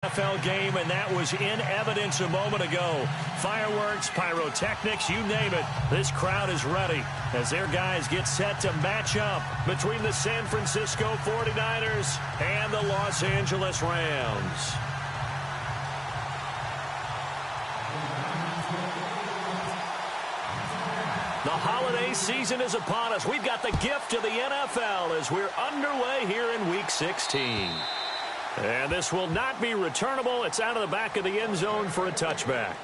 NFL game, and that was in evidence a moment ago. Fireworks, pyrotechnics, you name it. This crowd is ready as their guys get set to match up between the San Francisco 49ers and the Los Angeles Rams. The holiday season is upon us. We've got the gift of the NFL as we're underway here in Week 16. And this will not be returnable. It's out of the back of the end zone for a touchback.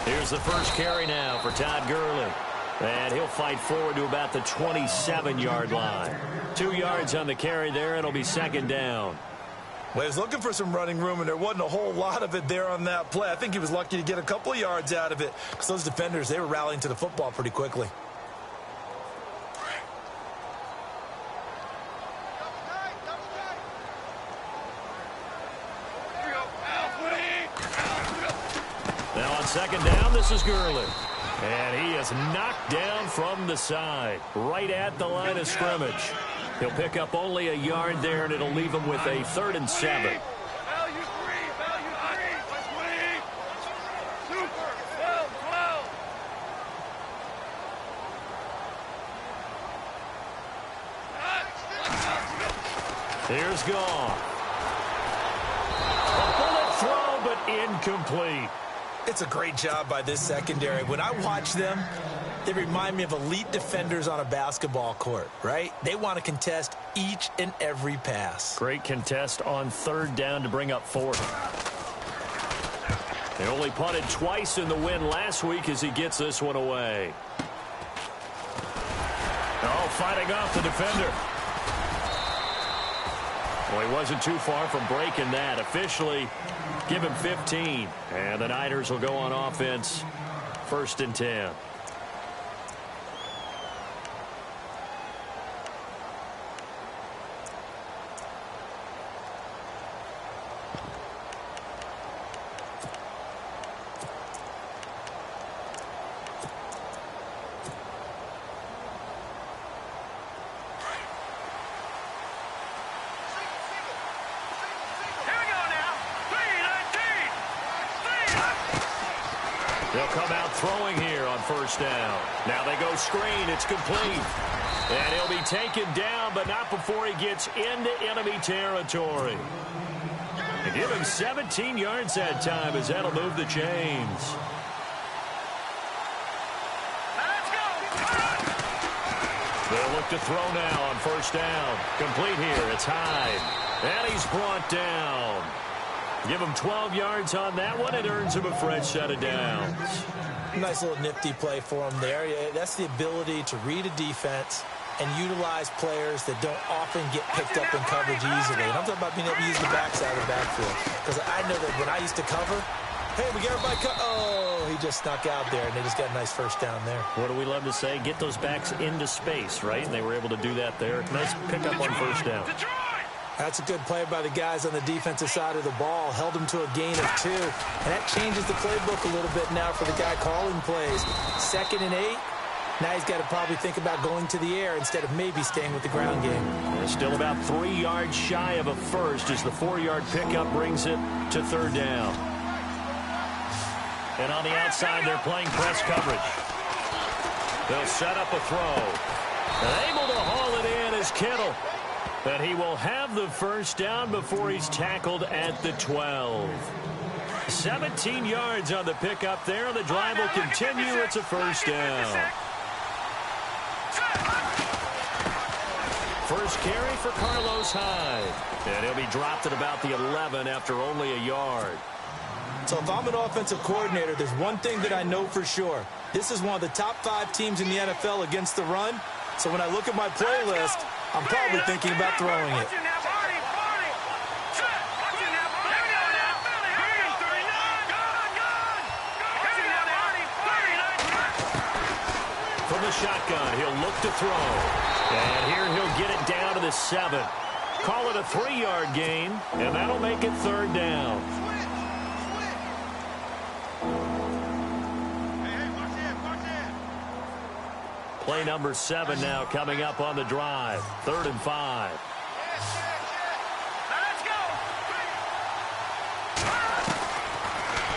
Here's the first carry now for Todd Gurley. And he'll fight forward to about the 27-yard line. 2 yards on the carry there. It'll be second down. Well, he was looking for some running room, and there wasn't a whole lot of it there on that play. I think he was lucky to get a couple of yards out of it because those defenders, they were rallying to the football pretty quickly. Second down, this is Gurley. And he is knocked down from the side, right at the line of scrimmage. He'll pick up only a yard there, and it'll leave him with a 3rd and 7. Here's Goff. A bullet throw, but incomplete. It's a great job by this secondary. When I watch them, they remind me of elite defenders on a basketball court, right? They want to contest each and every pass. Great contest on 3rd down to bring up 4th. They only punted twice in the win last week as he gets this one away. Oh, fighting off the defender. Well, he wasn't too far from breaking that. Officially, give him 15. And the Niners will go on offense, 1st and 10. They'll come out throwing here on 1st down. Now they go screen. It's complete. And he'll be taken down, but not before he gets into enemy territory. They give him 17 yards that time as that'll move the chains. They'll look to throw now on 1st down. Complete here. It's Hyde. And he's brought down. Give him 12 yards on that one. It earns him a fresh set of downs. Nice little nifty play for him there. That's the ability to read a defense and utilize players that don't often get picked up in coverage easily. And I'm talking about being able to use the backside of the backfield. Because I know that when I used to cover, hey, we got everybody oh, he just snuck out there, and they just got a nice 1st down there. What do we love to say? Get those backs into space, right? And they were able to do that there. Nice pickup on 1st down. That's a good play by the guys on the defensive side of the ball. Held them to a gain of 2. And that changes the playbook a little bit now for the guy calling plays. 2nd and 8. Now he's got to probably think about going to the air instead of maybe staying with the ground game. They're still about 3 yards shy of a first as the 4-yard pickup brings it to 3rd down. And on the outside, they're playing press coverage. They'll set up a throw. And able to haul it in is Kittle. And he will have the 1st down before he's tackled at the 12. 17 yards on the pickup there. The drive will continue. It's a 1st down. First carry for Carlos Hyde. And he'll be dropped at about the 11 after only a yard. So if I'm an offensive coordinator, there's one thing that I know for sure. This is one of the top 5 teams in the NFL against the run. So when I look at my playlist, I'm probably thinking about throwing it. shotgun. He'll look to throw. And here he'll get it down to the 7. Call it a 3-yard gain, and that'll make it 3rd down. Play number 7 now coming up on the drive. 3rd and 5.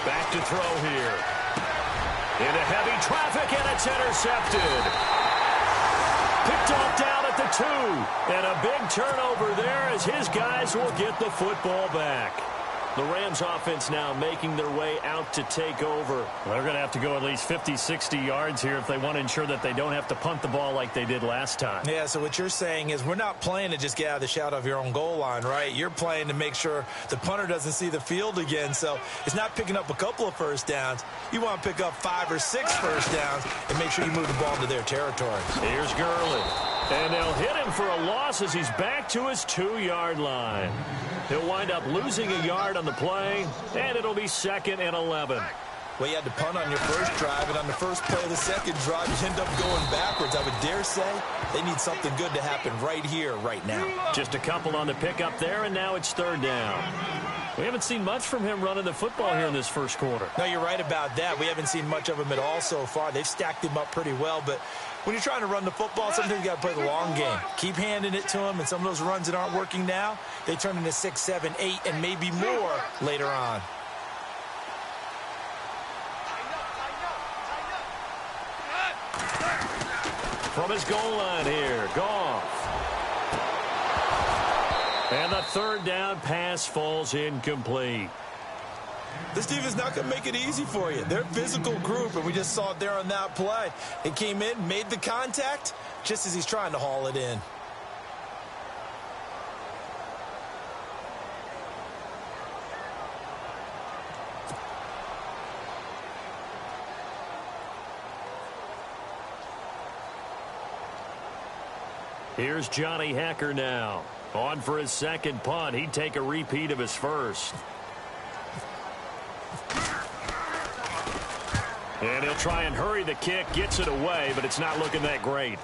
Back to throw here. Into heavy traffic, and it's intercepted. Picked off down at the 2. And a big turnover there as his guys will get the football back. The Rams offense now making their way out to take over. Well, they're going to have to go at least 50, 60 yards here if they want to ensure that they don't have to punt the ball like they did last time. Yeah, so what you're saying is we're not playing to just get out of the shadow of your own goal line, right? You're playing to make sure the punter doesn't see the field again. So it's not picking up a couple of first downs. You want to pick up 5 or 6 first downs and make sure you move the ball into their territory. Here's Gurley. And they'll hit him for a loss as he's back to his 2-yard line. He'll wind up losing a yard on the play, and it'll be 2nd and 11. Well, you had to punt on your first drive, and on the first play of the second drive, you end up going backwards. I would dare say they need something good to happen right here, right now. Just a couple on the pickup there, and now it's 3rd down. We haven't seen much from him running the football here in this first quarter. No, you're right about that. We haven't seen much of him at all so far. They've stacked him up pretty well, but when you're trying to run the football, sometimes you got to play the long game. Keep handing it to him, and some of those runs that aren't working now, they turn into 6, 7, 8, and maybe more later on. From his goal line here, Goff. And the 3rd down pass falls incomplete. This defense is not going to make it easy for you. They're a physical group, and we just saw it there on that play. It came in, made the contact, just as he's trying to haul it in. Here's Johnny Hecker now. On for his 2nd punt. He'd take a repeat of his first. And he'll try and hurry the kick, gets it away, but it's not looking that great.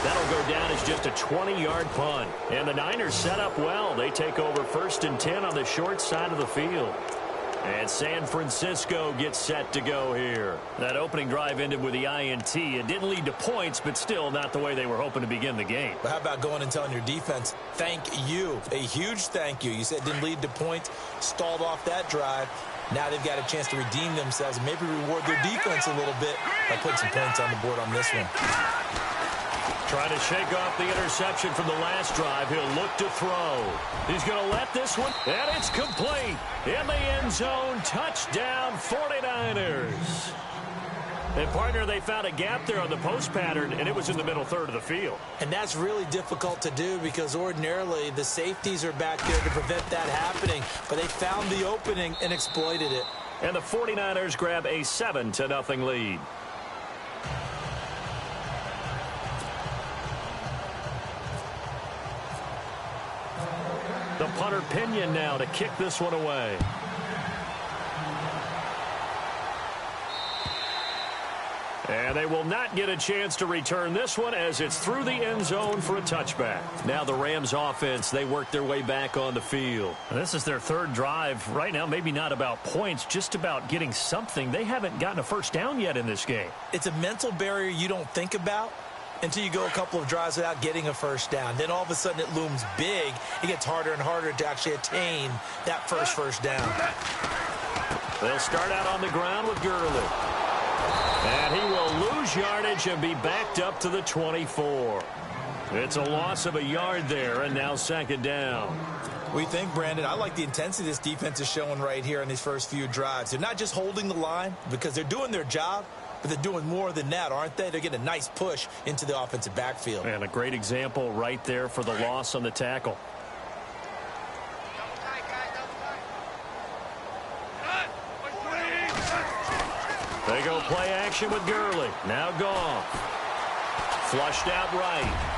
That'll go down as just a 20-yard punt. And the Niners set up well. They take over 1st and 10 on the short side of the field. And San Francisco gets set to go here. That opening drive ended with the INT. It didn't lead to points, but still not the way they were hoping to begin the game. But how about going and telling your defense, thank you, a huge thank you. You said it didn't lead to points, stalled off that drive. Now they've got a chance to redeem themselves and maybe reward their defense a little bit by putting some points on the board on this one. Trying to shake off the interception from the last drive. He'll look to throw. He's going to let this one, and it's complete. In the end zone, touchdown 49ers. And, partner, they found a gap there on the post pattern, and it was in the middle 3rd of the field. And that's really difficult to do because ordinarily the safeties are back there to prevent that happening. But they found the opening and exploited it. And the 49ers grab a 7-0 lead. The punter Pinion now to kick this one away. And they will not get a chance to return this one as it's through the end zone for a touchback. Now the Rams offense, they work their way back on the field. And this is their 3rd drive. Right now, maybe not about points, just about getting something. They haven't gotten a first down yet in this game. It's a mental barrier you don't think about until you go a couple of drives without getting a first down. Then all of a sudden it looms big. It gets harder and harder to actually attain that first down. They'll start out on the ground with Gurley. And he will lose yardage and be backed up to the 24. It's a loss of a yard there, and now 2nd down. What do you think, Brandon? I like the intensity this defense is showing right here in these first few drives. They're not just holding the line because they're doing their job, but they're doing more than that, aren't they? They're getting a nice push into the offensive backfield. And a great example right there for the loss on the tackle. They go play action with Gurley. Now Goff. Flushed out right.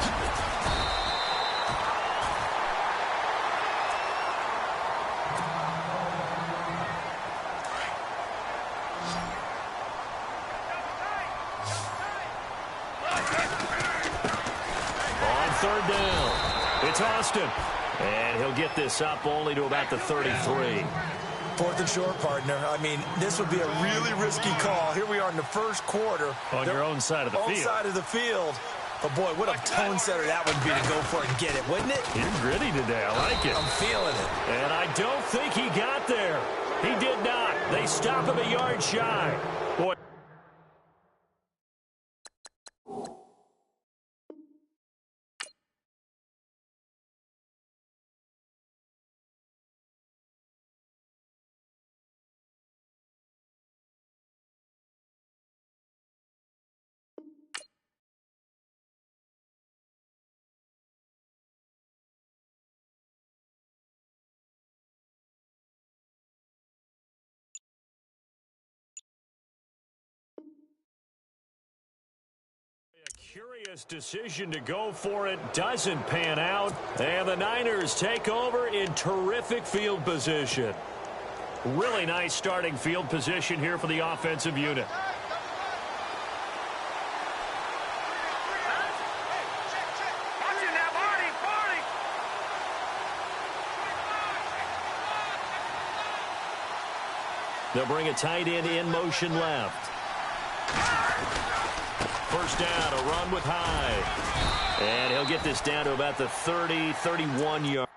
It's Austin. And he'll get this up only to about the 33. 4th and short, partner. I mean, this would be a really risky call. Here we are in the first quarter. On your own side of the field. Own side of the field. But, boy, what a tone setter that would be to go for it and get it, wouldn't it? You're gritty today. I like it. I'm feeling it. And I don't think he got there. He did not. They stop him a yard shy. Boy. Curious decision to go for it. Doesn't pan out. And the Niners take over in terrific field position. Really nice starting field position here for the offensive unit. They'll bring a tight end in motion left. First down, a run with Hyde. And he'll get this down to about the 30, 31 yard.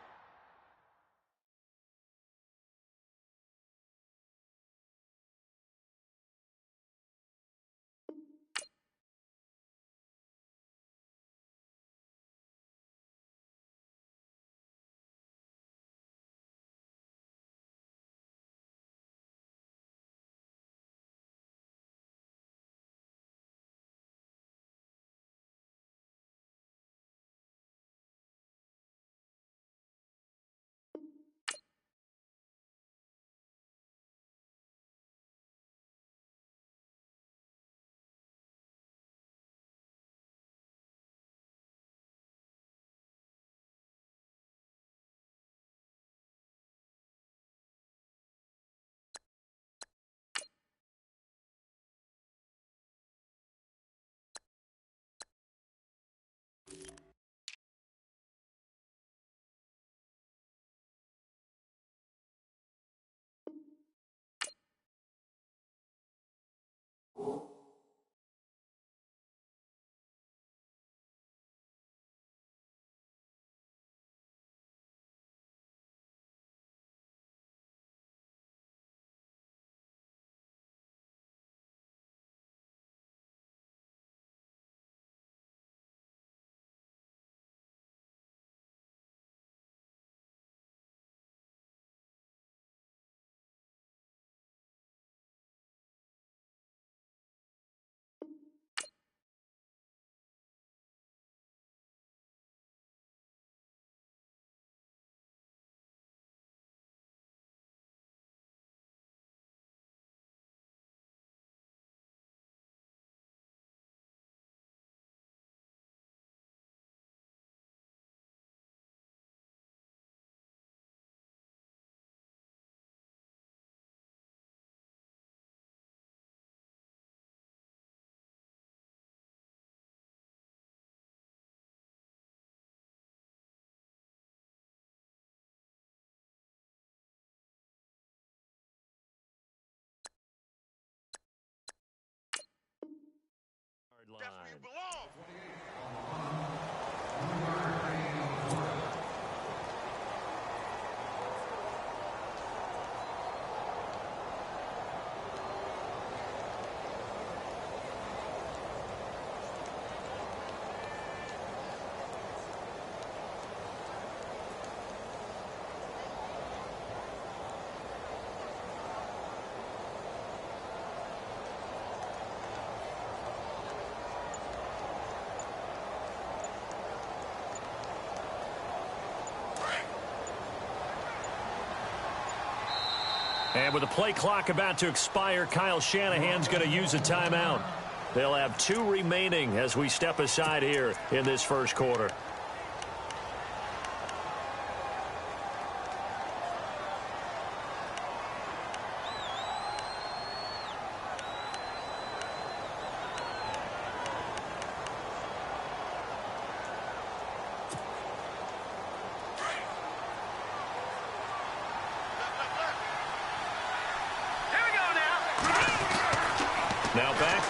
Line. And with the play clock about to expire, Kyle Shanahan's going to use a timeout. They'll have 2 remaining as we step aside here in this first quarter.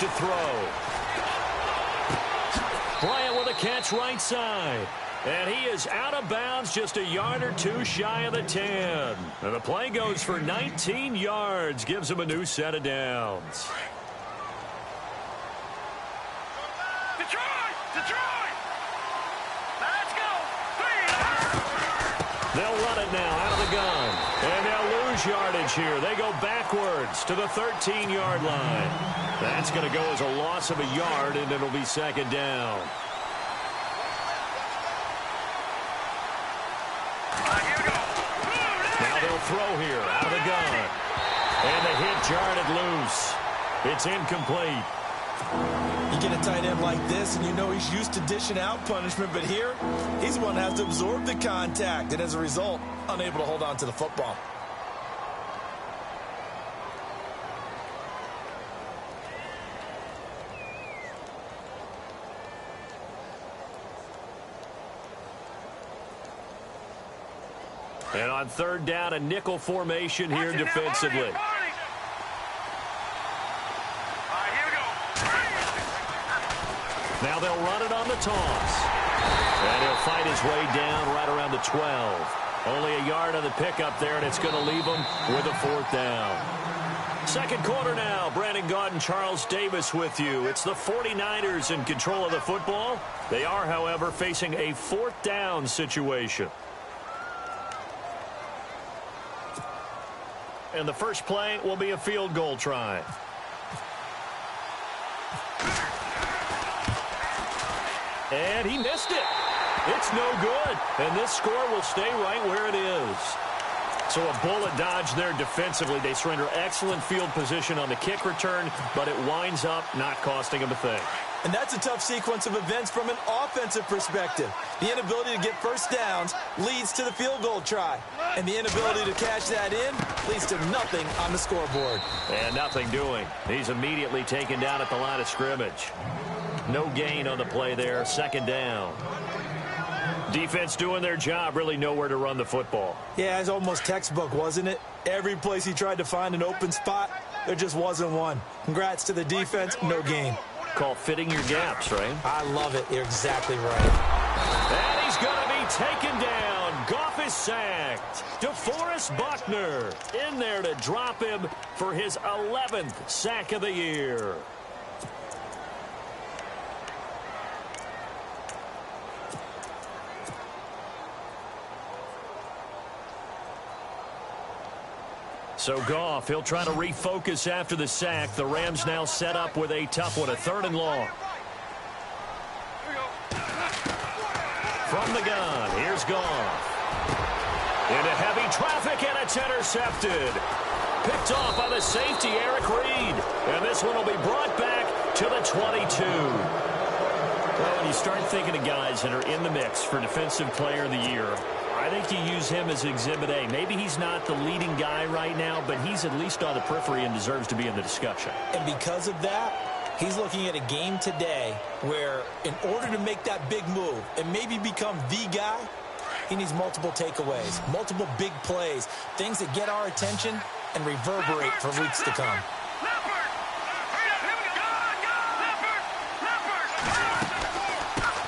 to throw. Bryant with a catch right side. And he is out of bounds, just a yard or two shy of the 10. And the play goes for 19 yards, gives him a new set of downs. Detroit! Let's go! They'll run it now out of the gun. And they'll lose yardage here. They go backwards to the 13-yard line. That's going to go as a loss of a yard, and it'll be second down. Throw here out of the gun. And the hit jarred it loose. It's incomplete. You get a tight end like this, and you know he's used to dishing out punishment, but here, he's the one that has to absorb the contact, and as a result, unable to hold on to the football. And on third down, a nickel formation here defensively. Now they'll run it on the toss. And he'll fight his way down right around the 12. Only a yard on the pickup there, and it's going to leave him with a fourth down. Second quarter now. Brandon Gaudin, Charles Davis with you. It's the 49ers in control of the football. They are, however, facing a fourth down situation. And the first play will be a field goal try. And he missed it. It's no good. And this score will stay right where it is. So a bullet dodge there defensively. They surrender excellent field position on the kick return, but it winds up not costing them a thing. And that's a tough sequence of events from an offensive perspective. The inability to get first downs leads to the field goal try. And the inability to cash that in leads to nothing on the scoreboard. And nothing doing. He's immediately taken down at the line of scrimmage. No gain on the play there. Second down. Defense doing their job. Really nowhere to run the football. Yeah, it's almost textbook, wasn't it? Every place he tried to find an open spot, there just wasn't one. Congrats to the defense. No gain. Call fitting your gaps, right? I love it. You're exactly right. And he's going to be taken down. Goff is sacked. DeForest Buckner in there to drop him for his 11th sack of the year. So Goff, he'll try to refocus after the sack. The Rams now set up with a tough one, a third and long. From the gun, here's Goff. Into heavy traffic, and it's intercepted. Picked off by the safety, Eric Reed. And this one will be brought back to the 22. Well, when you start thinking of guys that are in the mix for Defensive Player of the Year, I think you use him as Exhibit A. Maybe he's not the leading guy right now, but he's at least on the periphery and deserves to be in the discussion. And because of that, he's looking at a game today where in order to make that big move and maybe become the guy, he needs multiple takeaways, multiple big plays, things that get our attention and reverberate for weeks to come.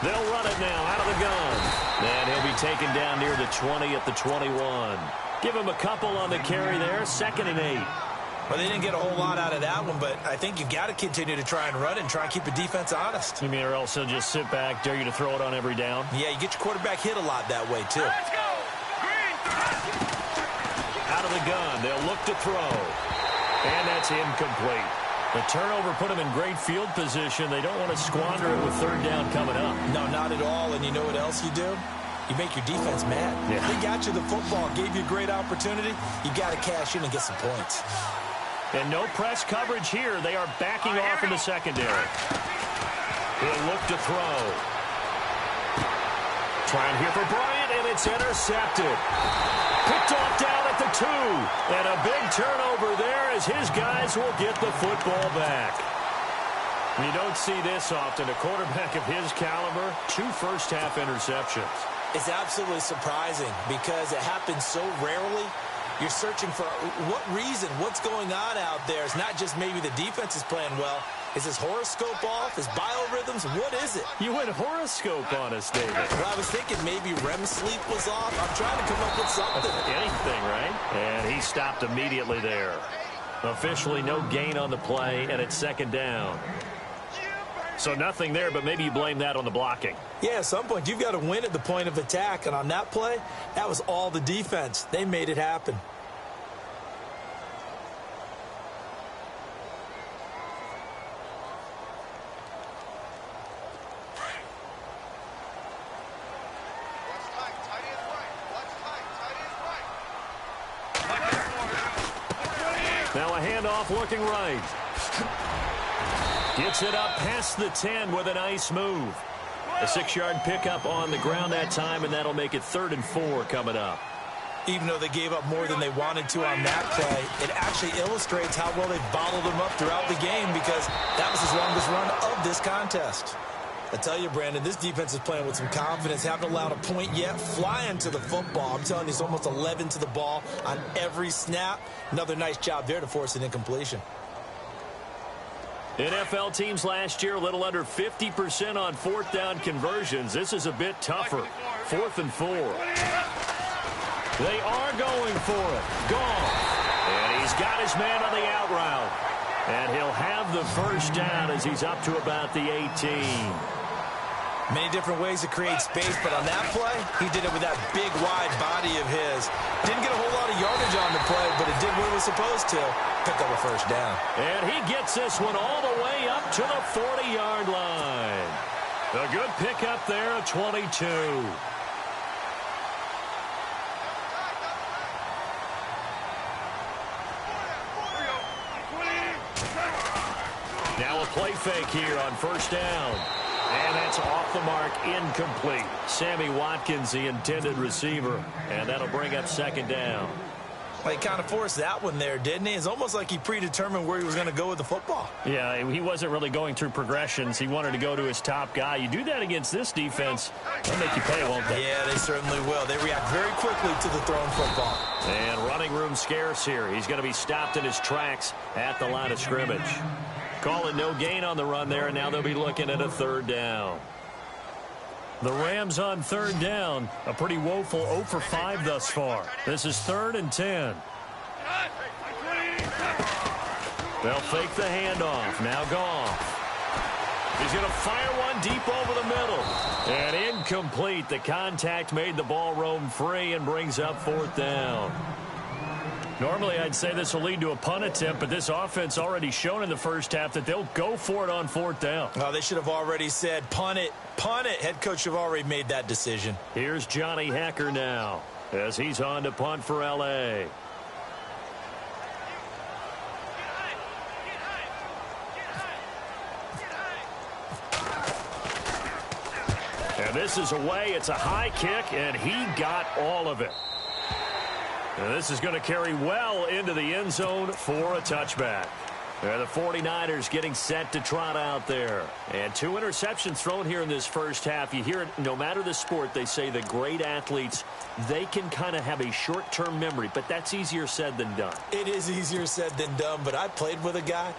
They'll run it now out of the gun. And he'll be taken down near the 20 at the 21. Give him a couple on the carry there. 2nd and 8. Well, they didn't get a whole lot out of that one, but I think you've got to continue to try and run it and try and keep the defense honest. You mean or else he'll just sit back, dare you to throw it on every down? Yeah, you get your quarterback hit a lot that way, too. Let's go! Green! Out of the gun, they'll look to throw. And that's incomplete. The turnover put them in great field position. They don't want to squander it with third down coming up. No, not at all. And you know what else you do? You make your defense mad. Yeah. They got you the football, gave you a great opportunity. You got to cash in and get some points. And no press coverage here. They are backing off in the secondary. He'll look to throw. Trying here for Bryant, and it's intercepted. Picked off down at the 2. And a big turnover there as his guys will get the football back. You don't see this often. A quarterback of his caliber, 2 first-half interceptions. It's absolutely surprising because it happens so rarely. You're searching for what reason, what's going on out there. It's not just maybe the defense is playing well. Is his horoscope off? His biorhythms? What is it? You went horoscope on us, David. Well, I was thinking maybe REM sleep was off. I'm trying to come up with something. Anything, right? And he stopped immediately there. Officially no gain on the play, and it's second down. So nothing there, but maybe you blame that on the blocking. Yeah, at some point, you've got to win at the point of attack. And on that play, that was all the defense. They made it happen. Now a handoff looking right. Gets it up past the 10 with a nice move. A 6-yard pickup on the ground that time, and that'll make it 3rd and 4 coming up. Even though they gave up more than they wanted to on that play, it actually illustrates how well they bottled them up throughout the game, because that was his longest run of this contest. I tell you, Brandon, this defense is playing with some confidence. Haven't allowed a point yet. Flying to the football. I'm telling you, it's almost 11 to the ball on every snap. Another nice job there to force an incompletion. NFL teams last year a little under 50% on 4th down conversions. This is a bit tougher. 4th and 4. They are going for it. Goff. And he's got his man on the out route. And he'll have the first down as he's up to about the 18. Many different ways to create space, but on that play, he did it with that big, wide body of his. Didn't get a whole lot of yardage on the play, but it did what it was supposed to. Pick up a first down. And he gets this one all the way up to the 40-yard line. A good pickup there at 22. Now a play fake here on first down. And that's off the mark, incomplete. Sammy Watkins, the intended receiver. And that'll bring up second down. Well, he kind of forced that one there, didn't he? It's almost like he predetermined where he was going to go with the football. Yeah, he wasn't really going through progressions. He wanted to go to his top guy. You do that against this defense, they'll make you pay, won't they? Yeah, they certainly will. They react very quickly to the thrown football. And running room scarce here. He's going to be stopped in his tracks at the line of scrimmage. Calling no gain on the run there, and now they'll be looking at a 3rd down. The Rams on 3rd down, a pretty woeful 0 for 5 thus far. This is 3rd and 10. They'll fake the handoff. Now Goff. He's going to fire one deep over the middle. And incomplete. The contact made the ball roam free and brings up 4th down. Normally, I'd say this will lead to a punt attempt, but this offense already shown in the first half that they'll go for it on 4th down. Oh, they should have already said, punt it, punt it. Head coach have already made that decision. Here's Johnny Hecker now as he's on to punt for L.A. And this is away. It's a high kick, and he got all of it. And this is going to carry well into the end zone for a touchback. The 49ers getting set to trot out there. And 2 interceptions thrown here in this first half. You hear it, no matter the sport, they say the great athletes, they can kind of have a short-term memory, but that's easier said than done. It is easier said than done, but I played with a guy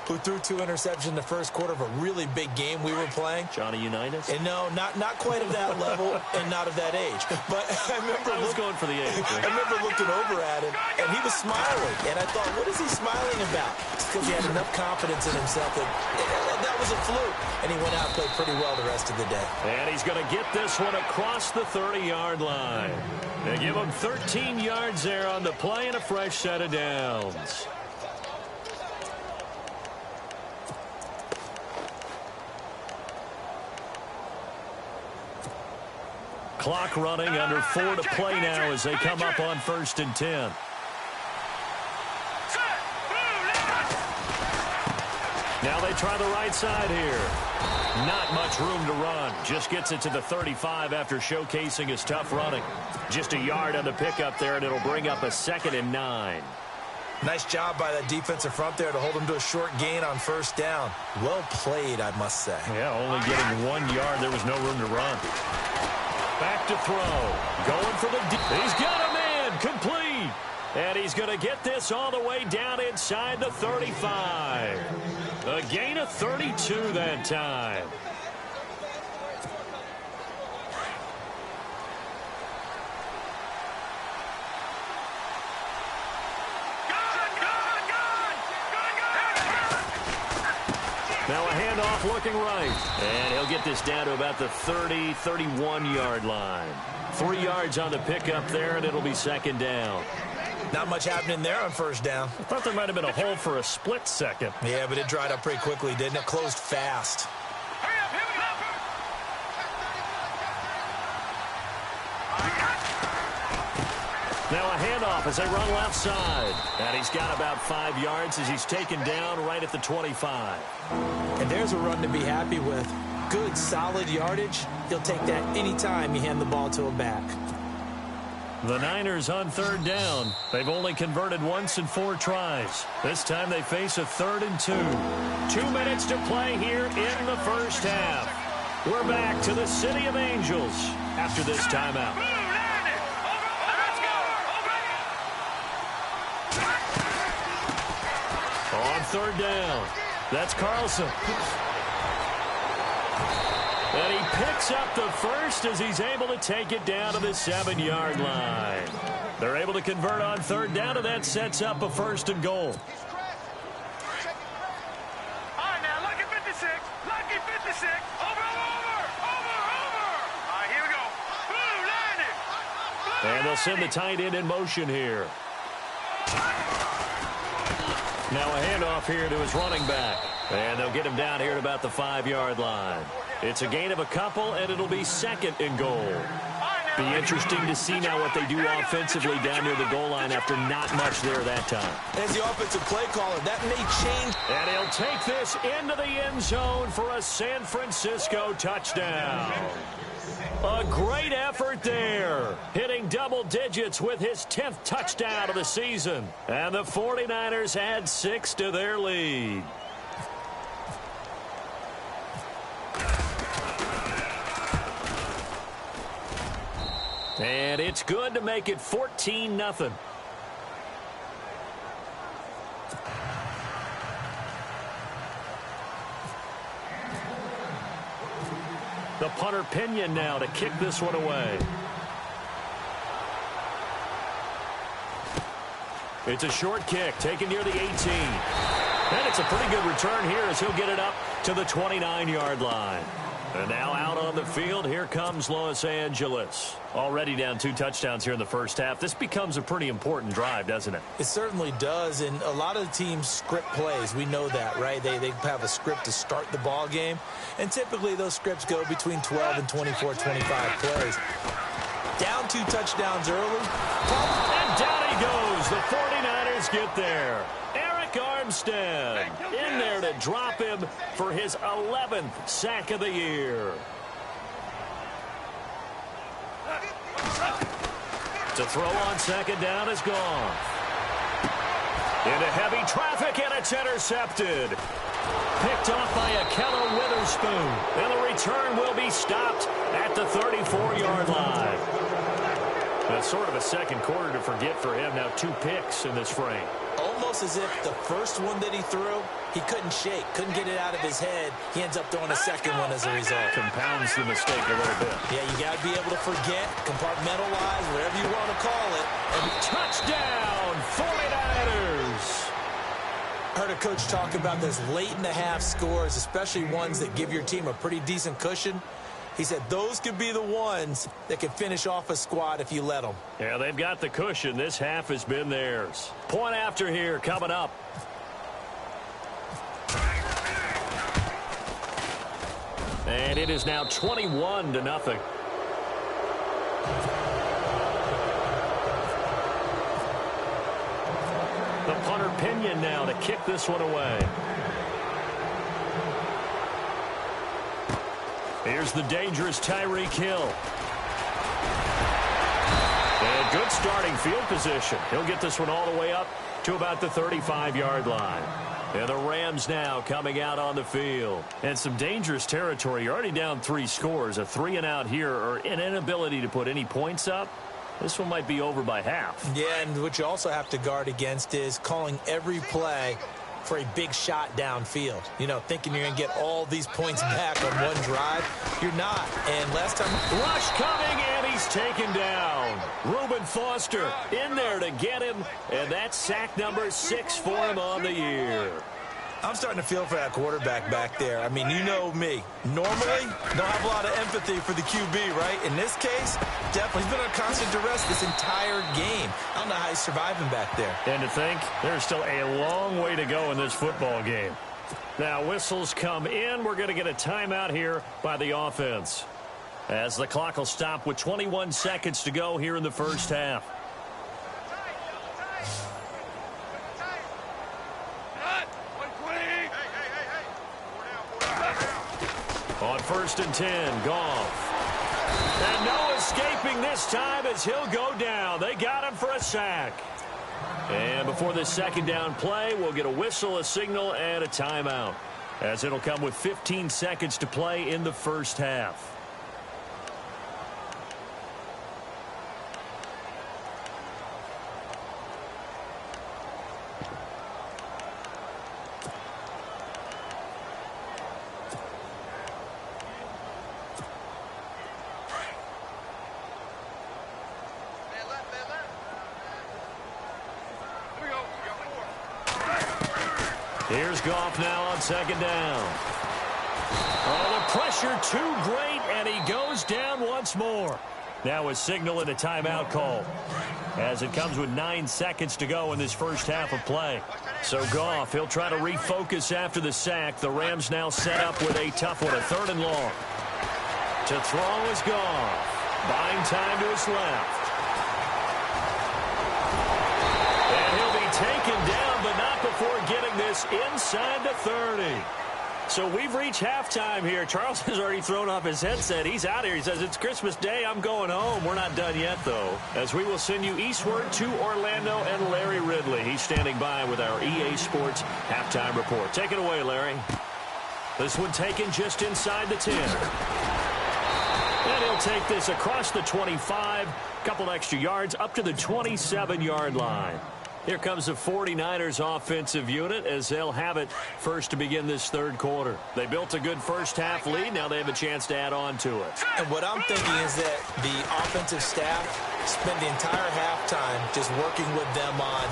who threw 2 interceptions in the first quarter of a really big game we were playing. Johnny Unitas? And no, not quite of that level and not of that age. But I remember I was going for the age. Right? I remember looking over at him, and he was smiling. And I thought, what is he smiling about? It's because he had enough confidence in himself that was a fluke. And he went out and played pretty well the rest of the day. And he's going to get this one across the 30-yard line. They give him 13 yards there on the play and a fresh set of downs. Clock running, under 4 to play now as they come up on 1st and 10. Now they try the right side here. Not much room to run. Just gets it to the 35 after showcasing his tough running. Just a yard on the pickup there, and it'll bring up a 2nd and 9. Nice job by that defensive front there to hold him to a short gain on 1st down. Well played, I must say. Yeah, only getting 1 yard. There was no room to run. Back to throw. Going for the deep. He's got a man. Complete. And he's going to get this all the way down inside the 35. A gain of 32 that time. Now a handoff looking right. And he'll get this down to about the 30, 31-yard line. 3 yards on the pickup there, and it'll be second down. Not much happening there on first down. I thought there might have been a hole for a split second. Yeah, but it dried up pretty quickly, didn't it? Closed fast. Now a handoff as they run left side. And he's got about 5 yards as he's taken down right at the 25. And there's a run to be happy with. Good, solid yardage. He'll take that anytime you hand the ball to a back. The Niners on third down. They've only converted once in 4 tries. This time they face a 3rd and 2. 2 minutes to play here in the first half. We're back to the City of Angels after this timeout. On third down, that's Carlson. And he picks up the first as he's able to take it down to the 7-yard line. They're able to convert on third down, and that sets up a 1st and goal. All right, now, lucky 56. Lucky 56. Over. All right, here we go. Blue, landed. And they'll send the tight end in motion here. Now a handoff here to his running back. And they'll get him down here at about the 5-yard line. It's a gain of a couple, and it'll be 2nd and goal. Be interesting to see now what they do offensively down near the goal line after not much there that time. As the offensive play caller, that may change. And he'll take this into the end zone for a San Francisco touchdown. A great effort there, hitting double digits with his 10th touchdown of the season. And the 49ers add 6 to their lead. And it's good to make it 14-0. The punter Pinion now to kick this one away. It's a short kick taken near the 18. And it's a pretty good return here as he'll get it up to the 29-yard line. And now out on the field, here comes Los Angeles. Already down 2 touchdowns here in the first half. This becomes a pretty important drive, doesn't it? It certainly does, and a lot of the teams script plays. We know that, right? They have a script to start the ball game, and typically those scripts go between 12 and 24, 25 plays. Down 2 touchdowns early. And down he goes. The 49ers get there. Armstead in there to drop him for his 11th sack of the year. To throw on second down is gone. Into heavy traffic, and it's intercepted. Picked off by Akello Witherspoon. And the return will be stopped at the 34-yard line. That's sort of a second quarter to forget for him. Now 2 picks in this frame. Almost as if the first one that he threw, he couldn't shake, couldn't get it out of his head. He ends up throwing a second one as a result. Compounds the mistake a little bit. Yeah, you got to be able to forget, compartmentalize, whatever you want to call it. And touchdown, 49ers! Heard a coach talk about those late in the half scores, especially ones that give your team a pretty decent cushion. He said those could be the ones that could finish off a squad if you let them. Yeah, they've got the cushion. This half has been theirs. Point after here coming up. And it is now 21-0. The punter Pinion now to kick this one away. Here's the dangerous Tyreek Hill. And good starting field position. He'll get this one all the way up to about the 35-yard line. And the Rams now coming out on the field. And some dangerous territory. You're already down 3 scores. A 3-and-out here, or an inability to put any points up. This one might be over by half. Yeah, and what you also have to guard against is calling every play for a big shot downfield. You know, thinking you're going to get all these points back on one drive. You're not. And last time... Rush coming, and he's taken down. Reuben Foster in there to get him, and that's sack number 6 for him on the year. I'm starting to feel for that quarterback back there. I mean, you know me. Normally, don't have a lot of empathy for the QB, right? In this case, definitely. He's been under constant duress this entire game. I don't know how he's surviving back there. And to think, there's still a long way to go in this football game. Now, whistles come in. We're going to get a timeout here by the offense, as the clock will stop with 21 seconds to go here in the first half. On 1st and 10, Goff. And no escaping this time as he'll go down. They got him for a sack. And before this second down play, we'll get a whistle, a signal, and a timeout, as it'll come with 15 seconds to play in the first half. Here's Goff now on 2nd down. Oh, the pressure too great, and he goes down once more. Now a signal and a timeout call, as it comes with 9 seconds to go in this first half of play. So Goff, he'll try to refocus after the sack. The Rams now set up with a tough one, a 3rd and long. To throw is Goff. Buying time to his left. And he'll be taken down, but not before getting this inside the 30. So we've reached halftime here. Charles has already thrown off his headset. He's out here. He says, it's Christmas Day. I'm going home. We're not done yet, though, as we will send you eastward to Orlando and Larry Ridley. He's standing by with our EA Sports halftime report. Take it away, Larry. This one taken just inside the 10. And he'll take this across the 25, couple extra yards up to the 27-yard line. Here comes the 49ers offensive unit as they'll have it first to begin this 3rd quarter. They built a good first half lead. Now they have a chance to add on to it. And what I'm thinking is that the offensive staff spent the entire halftime just working with them on,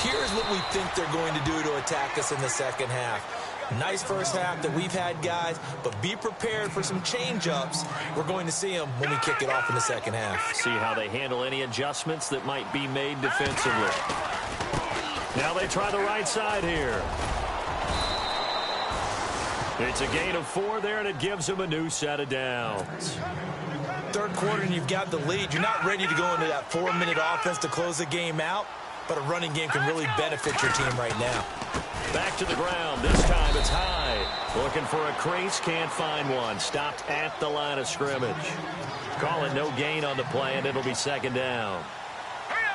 here's what we think they're going to do to attack us in the second half. Nice first half that we've had, guys, but be prepared for some change-ups. We're going to see them when we kick it off in the second half. See how they handle any adjustments that might be made defensively. Now they try the right side here. It's a gain of 4 there, and it gives them a new set of downs. 3rd quarter, and you've got the lead. You're not ready to go into that 4-minute offense to close the game out, but a running game can really benefit your team right now. Back to the ground. This time it's Hyde. Looking for a crease. Can't find one. Stopped at the line of scrimmage. Call it no gain on the play, and it'll be 2nd down.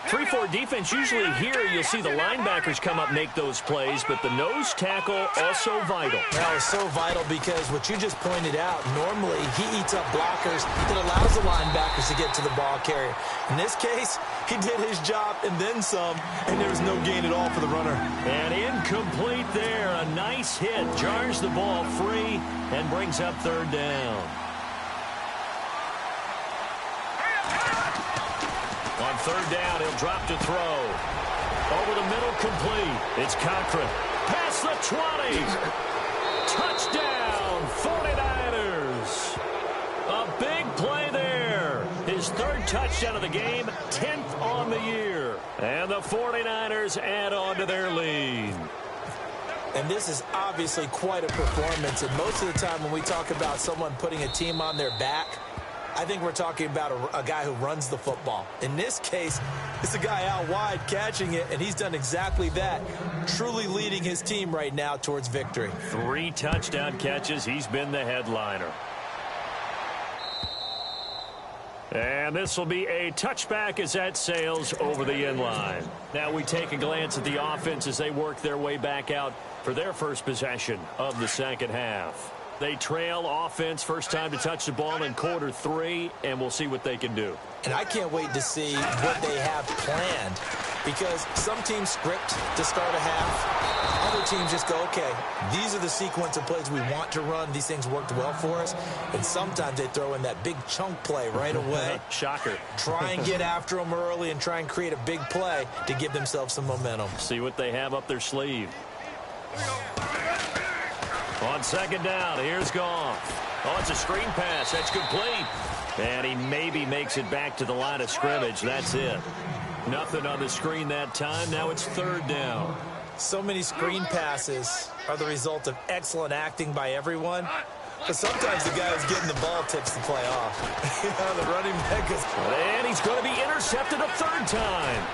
3-4 defense, usually here you'll see the linebackers come up, make those plays, but the nose tackle also vital. Now, it's so vital because what you just pointed out, normally he eats up blockers that allows the linebackers to get to the ball carrier. In this case, he did his job and then some, and there was no gain at all for the runner. And incomplete there. A nice hit. Jars the ball free and brings up 3rd down. On 3rd down, he'll drop to throw. Over the middle, complete. It's Cochran. Past the 20. Touchdown, 49ers. A big play there. His 3rd touchdown of the game, 10th on the year. And the 49ers add on to their lead. And this is obviously quite a performance. And most of the time when we talk about someone putting a team on their back, I think we're talking about a guy who runs the football. In this case, it's a guy out wide catching it, and he's done exactly that, truly leading his team right now towards victory. 3 touchdown catches. He's been the headliner. And this will be a touchback as that sails over the end line. Now we take a glance at the offense as they work their way back out for their first possession of the second half. They trail offense, first time to touch the ball in quarter 3, and we'll see what they can do. And I can't wait to see what they have planned, because some teams script to start a half. Other teams just go, okay, these are the sequence of plays we want to run. These things worked well for us. And sometimes they throw in that big chunk play right away. Shocker. Try and get after them early and try and create a big play to give themselves some momentum. See what they have up their sleeve. On second down, here's Goff. Oh, it's a screen pass. That's complete. And he maybe makes it back to the line of scrimmage. That's it. Nothing on the screen that time. Now it's third down. So many screen passes are the result of excellent acting by everyone. But sometimes the guy who's getting the ball tips the play off. The running back is... And he's going to be intercepted a third time.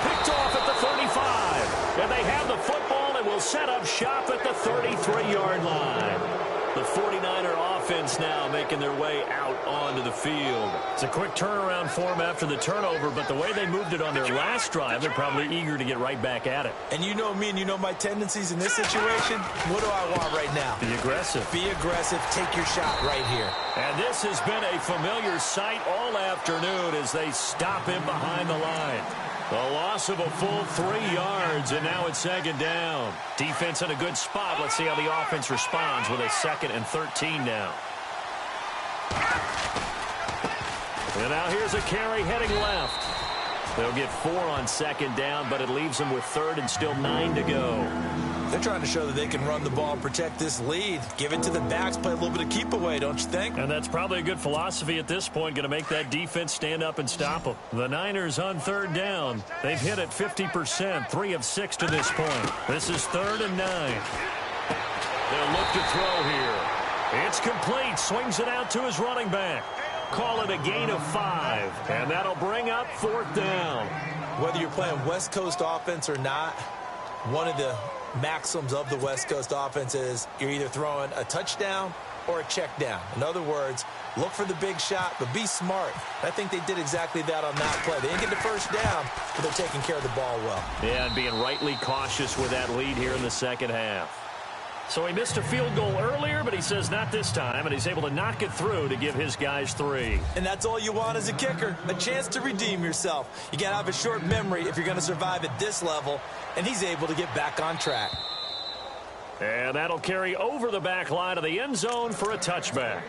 Picked off at the 35. And they have the football and will set up shop at the 33-yard line. The 49er offense now making their way out onto the field. It's a quick turnaround for them after the turnover, but the way they moved it on their last drive, they're probably eager to get right back at it. And you know me and you know my tendencies in this situation. What do I want right now? Be aggressive. Be aggressive. Take your shot right here. And this has been a familiar sight all afternoon as they stop him behind the line. A loss of a full 3 yards, and now it's second down. Defense in a good spot. Let's see how the offense responds with a 2nd and 13 now. And now here's a carry heading left. They'll get 4 on second down, but it leaves them with 3rd and still 9 to go. They're trying to show that they can run the ball and protect this lead. Give it to the backs, play a little bit of keep away, don't you think? And that's probably a good philosophy at this point, going to make that defense stand up and stop them. The Niners on third down. They've hit it 50%, 3 of 6 to this point. This is 3rd and 9. They'll look to throw here. It's complete. Swings it out to his running back. Call it a gain of 5, and that'll bring up 4th down. Whether you're playing West Coast offense or not, one of the maxims of the West Coast offense is you're either throwing a touchdown or a check down. In other words, look for the big shot, but be smart. I think they did exactly that on that play. They didn't get the first down, but they're taking care of the ball well. Yeah, and being rightly cautious with that lead here in the second half. So he missed a field goal earlier, but he says not this time, and he's able to knock it through to give his guys 3. And that's all you want as a kicker, a chance to redeem yourself. You got to have a short memory if you're going to survive at this level, and he's able to get back on track. And that'll carry over the back line of the end zone for a touchback.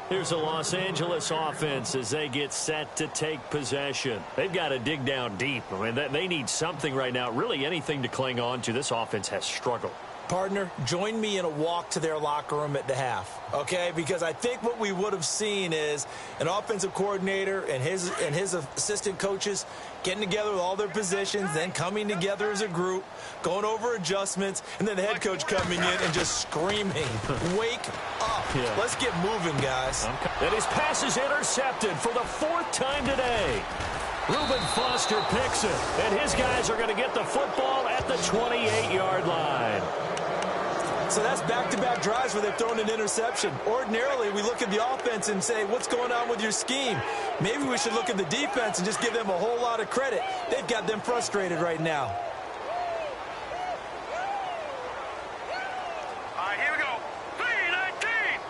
Here's the Los Angeles offense as they get set to take possession. They've got to dig down deep. I mean, they need something right now, really anything to cling on to. This offense has struggled. Partner, join me in a walk to their locker room at the half, okay? Because I think what we would have seen is an offensive coordinator and his assistant coaches getting together with all their positions, then coming together as a group, going over adjustments, and then the head coach coming in and just screaming, wake up. Yeah. Let's get moving, guys. And his pass is intercepted for the 4th time today. Reuben Foster picks it, and his guys are going to get the football at the 28-yard line. So that's back-to-back drives where they've thrown an interception. Ordinarily, we look at the offense and say, what's going on with your scheme? Maybe we should look at the defense and just give them a whole lot of credit. They've got them frustrated right now. All right, here we go. 3-19.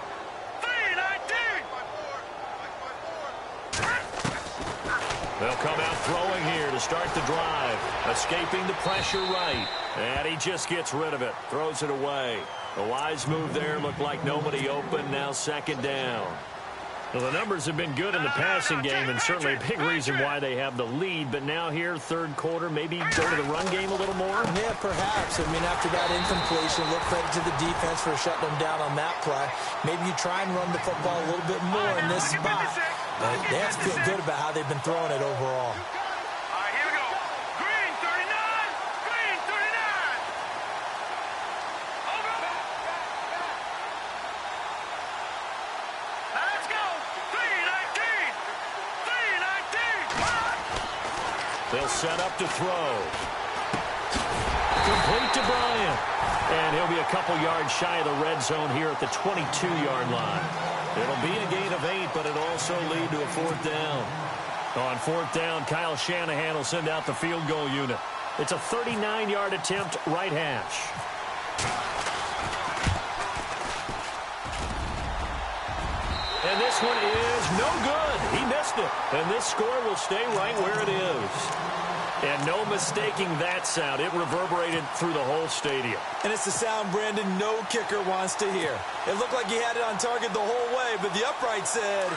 3-19. They'll come out throwing here to start the drive. Escaping the pressure right. And he just gets rid of it. Throws it away. A wise move there. Looked like nobody open. Now second down. Well, the numbers have been good in the passing game and certainly a big reason why they have the lead. But now here, third quarter, maybe go to the run game a little more? Yeah, perhaps. I mean, after that incompletion, look credit to the defense for shutting them down on that play. Maybe you try and run the football a little bit more in this spot. But they have to feel good about how they've been throwing it overall. They'll set up to throw. Complete to Bryant. And he'll be a couple yards shy of the red zone here at the 22-yard line. It'll be a gain of 8, but it'll also lead to a 4th down. On 4th down, Kyle Shanahan will send out the field goal unit. It's a 39-yard attempt, right hash. And this one is no good. He missed it. And this score will stay right where it is. And no mistaking that sound. It reverberated through the whole stadium. And it's the sound, Brandon, no kicker wants to hear. It looked like he had it on target the whole way, but the upright said,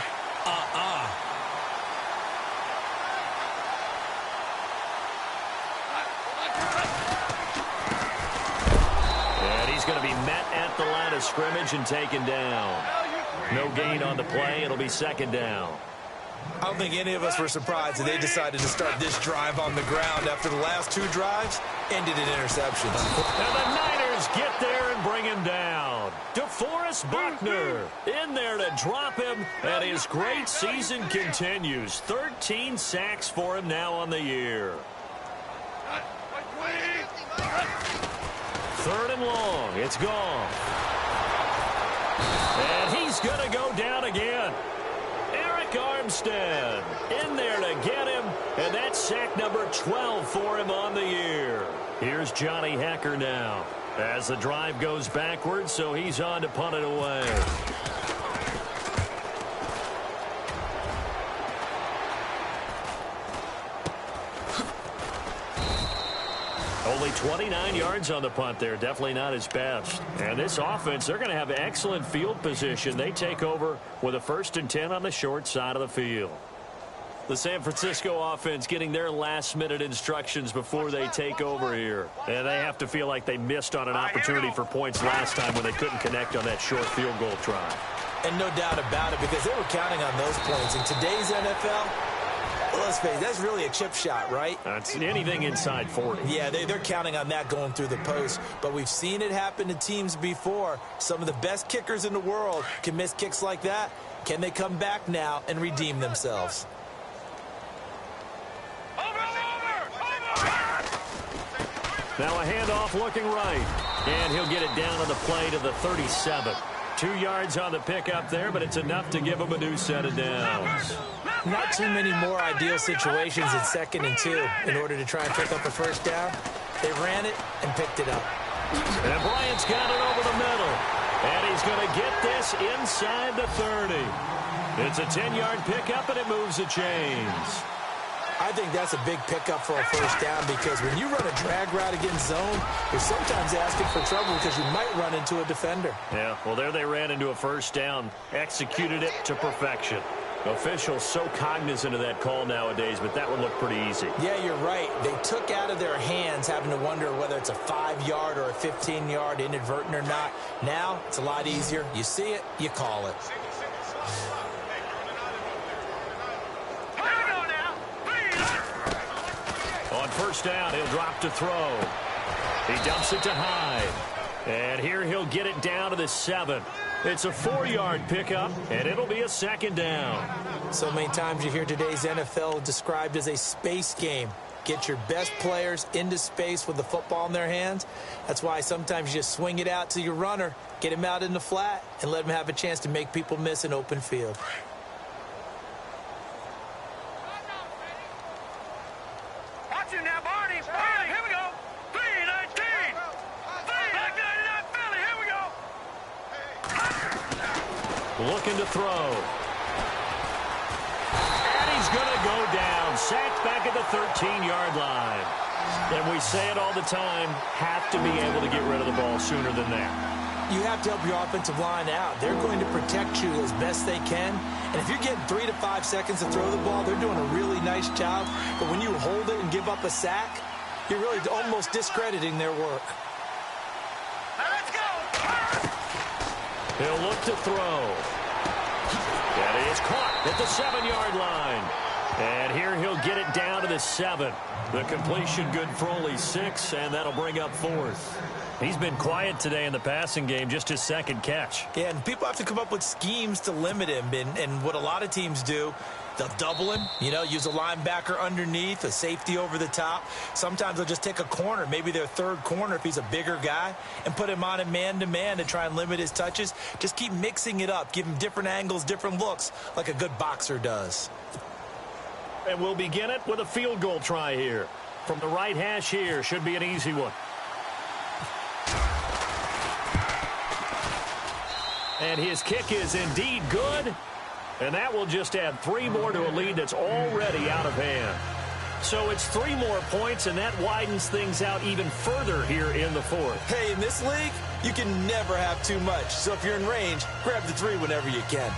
And he's going to be met at the line of scrimmage and taken down. No gain on the play. It'll be second down. I don't think any of us were surprised that they decided to start this drive on the ground after the last two drives ended in interceptions. And the Niners get there and bring him down. DeForest Buckner in there to drop him, and his great season continues. 13 sacks for him now on the year. Third and long. It's gone. And he's going to go down again. Armstead in there to get him, and that's sack number 12 for him on the year. Here's Johnny Hecker now as the drive goes backwards, so he's on to punt it away. Only 29 yards on the punt there. Definitely not his best. And this offense, they're going to have excellent field position. They take over with a 1st and 10 on the short side of the field. The San Francisco offense getting their last-minute instructions before they take over here. And they have to feel like they missed on an opportunity for points last time when they couldn't connect on that short field goal try. And no doubt about it, because they were counting on those points. In today's NFL, well, let's face it, that's really a chip shot, right? That's anything inside 40. Yeah, they're counting on that going through the post. But we've seen it happen to teams before. Some of the best kickers in the world can miss kicks like that. Can they come back now and redeem themselves? Now a handoff looking right. And he'll get it down on the play to the 37. 2 yards on the pickup there, but it's enough to give him a new set of downs. Not too many more ideal situations in 2nd and 2 in order to try and pick up a first down. They ran it and picked it up. And Bryant's got it over the middle. And he's going to get this inside the 30. It's a 10-yard pickup, and it moves the chains. I think that's a big pickup for a first down because when you run a drag route against zone, you're sometimes asking for trouble because you might run into a defender. Yeah, well, there they ran into a first down, executed it to perfection. Officials so cognizant of that call nowadays, but that would look pretty easy. Yeah, you're right. They took out of their hands having to wonder whether it's a 5-yard or a 15-yard inadvertent or not. Now, it's a lot easier. You see it, you call it. On first down, he'll drop to throw. He dumps it to Hyde. And here he'll get it down to the 7. It's a 4-yard pickup, and it'll be a 2nd down. So many times you hear today's NFL described as a space game. Get your best players into space with the football in their hands. That's why sometimes you just swing it out to your runner, get him out in the flat, and let him have a chance to make people miss an open field. Watch him now, Barney. Barney, here we go. 3-19. 3-99 Philly, here we go. Looking to throw. And he's going to go down. Sacked back at the 13-yard line. And we say it all the time, have to be able to get rid of the ball sooner than that. You have to help your offensive line out. They're going to protect you as best they can. And if you're getting 3 to 5 seconds to throw the ball, they're doing a really nice job. But when you hold it and give up a sack, you're really almost discrediting their work. Let's go. He'll look to throw. And he is caught at the 7-yard line. And here he'll get it down to the 7. The completion good for only 6, and that'll bring up 4th. He's been quiet today in the passing game, just his 2nd catch. Yeah, and people have to come up with schemes to limit him. And what a lot of teams do, they'll double him, use a linebacker underneath, a safety over the top. Sometimes they'll just take a corner, maybe their 3rd corner if he's a bigger guy, and put him on a man-to-man to try and limit his touches. Just keep mixing it up, give him different angles, different looks, like a good boxer does. And we'll begin it with a field goal try here. From the right hash here, should be an easy one. And his kick is indeed good. And that will just add 3 more to a lead that's already out of hand. So it's 3 more points, and that widens things out even further here in the fourth. Hey, in this league, you can never have too much. So if you're in range, grab the 3 whenever you can.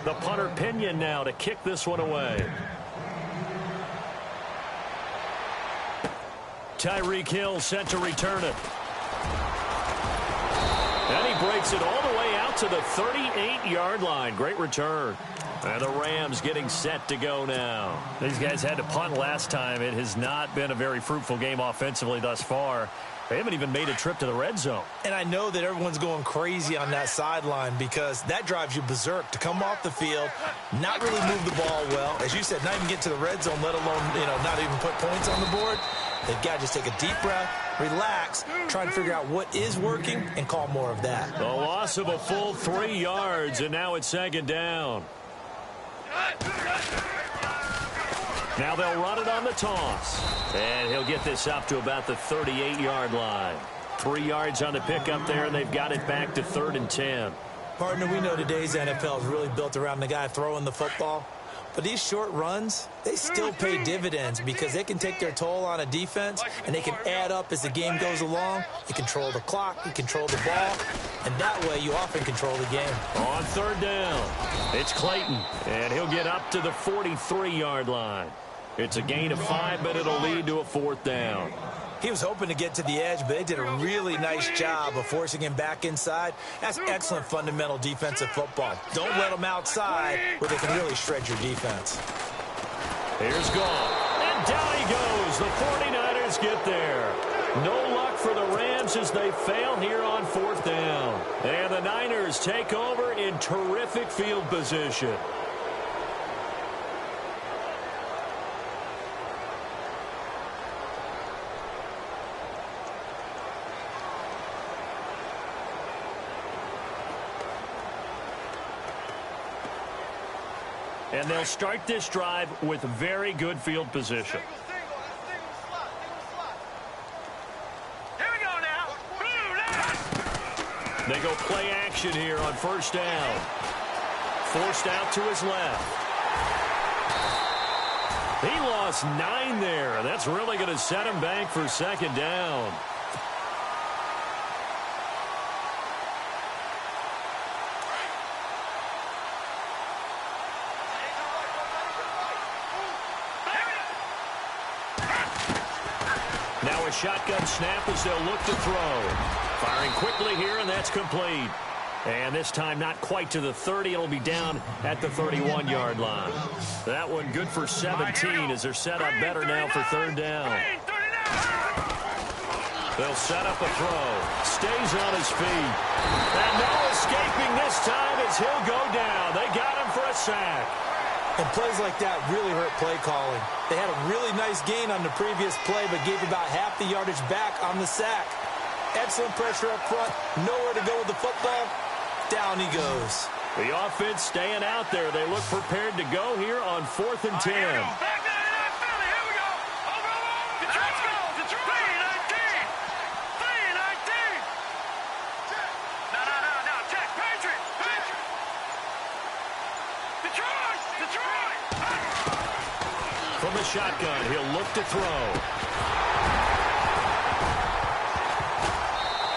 The punter Pinion now to kick this one away. Tyreek Hill set to return it. And he breaks it all the way out to the 38-yard line. Great return. And the Rams getting set to go now. These guys had to punt last time. It has not been a very fruitful game offensively thus far. They haven't even made a trip to the red zone. And I know that everyone's going crazy on that sideline because that drives you berserk to come off the field, not really move the ball well. As you said, not even get to the red zone, let alone, not even put points on the board. They've got to just take a deep breath, relax, try to figure out what is working, and call more of that. The loss of a full 3 yards, and now it's second down. Now they'll run it on the toss. And he'll get this up to about the 38-yard line. 3 yards on the pickup there, and they've got it back to 3rd and 10. Partner, we know today's NFL is really built around the guy throwing the football. But these short runs, they still pay dividends because they can take their toll on a defense, and they can add up as the game goes along. You control the clock, you control the ball, and that way you often control the game. On 3rd down, it's Clayton, and he'll get up to the 43-yard line. It's a gain of 5, but it'll lead to a 4th down. He was hoping to get to the edge, but they did a really nice job of forcing him back inside. That's excellent fundamental defensive football. Don't let them outside where they can really shred your defense. Here's Goff, and down he goes. The 49ers get there. No luck for the Rams as they fail here on 4th down. And the Niners take over in terrific field position. And they'll start this drive with very good field position. Here we go now. They go play action here on 1st down. Forced out to his left. He lost 9 there. That's really going to set him back for 2nd down. Now a shotgun snap as they'll look to throw. Firing quickly here, and that's complete. And this time not quite to the 30. It'll be down at the 31-yard line. That one good for 17 as they're set up better now for 3rd down. They'll set up a throw. Stays on his feet. And no escaping this time as he'll go down. They got him for a sack. And plays like that really hurt play calling. They had a really nice gain on the previous play, but gave about half the yardage back on the sack. Excellent pressure up front. Nowhere to go with the football. Down he goes. The offense staying out there. They look prepared to go here on 4th and 10. Back there in that Philly. Here we go. Over. Let's go. Detroit. 3-19. No. Check. Patriot. Detroit. From the shotgun, he'll look to throw.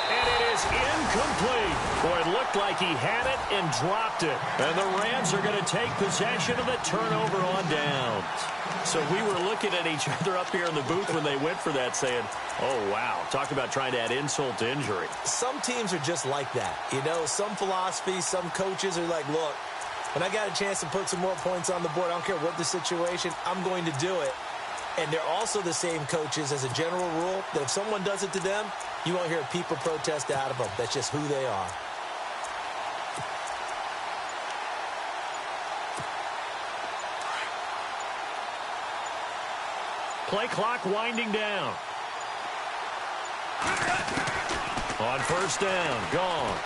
And it is incomplete. Boy, it looked like he had it and dropped it. And the Rams are going to take possession of the turnover on downs. So we were looking at each other up here in the booth when they went for that saying, oh, wow, talk about trying to add insult to injury. Some teams are just like that. Some philosophies, some coaches are like, look, when I got a chance to put some more points on the board, I don't care what the situation, I'm going to do it. And they're also the same coaches as a general rule that if someone does it to them, you won't hear a peep or protest out of them. That's just who they are. Play clock winding down. On 1st down, gone.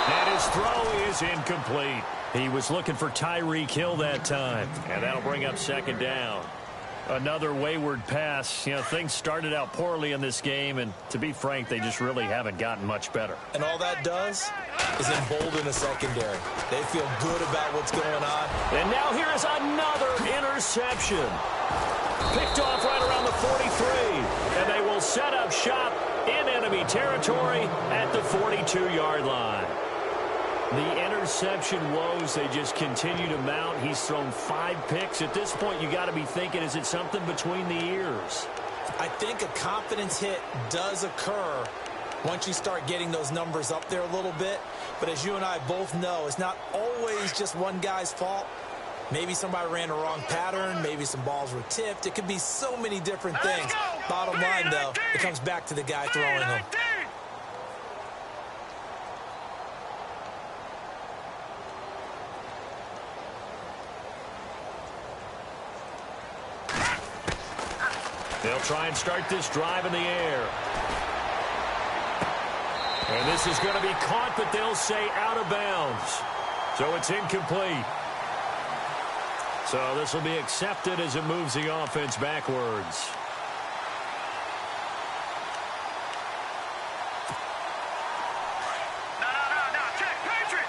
And his throw is incomplete. He was looking for Tyreek Hill that time. And that'll bring up 2nd down. Another wayward pass. You know, things started out poorly in this game, and to be frank, they just really haven't gotten much better. And all that does is embolden the secondary. They feel good about what's going on. And now here is another interception. Picked off right around the 43, and they will set up shop in enemy territory at the 42-yard line. The interception woes, they just continue to mount. He's thrown 5 picks. At this point, you got to be thinking, is it something between the ears? I think a confidence hit does occur once you start getting those numbers up there a little bit. But as you and I both know, it's not always just one guy's fault. Maybe somebody ran the wrong pattern. Maybe some balls were tipped. It could be so many different things. Bottom line, though, it comes back to the guy throwing them. They'll try and start this drive in the air. And this is going to be caught, but they'll say out of bounds. So it's incomplete. So this will be accepted as it moves the offense backwards. No, check, Patriot!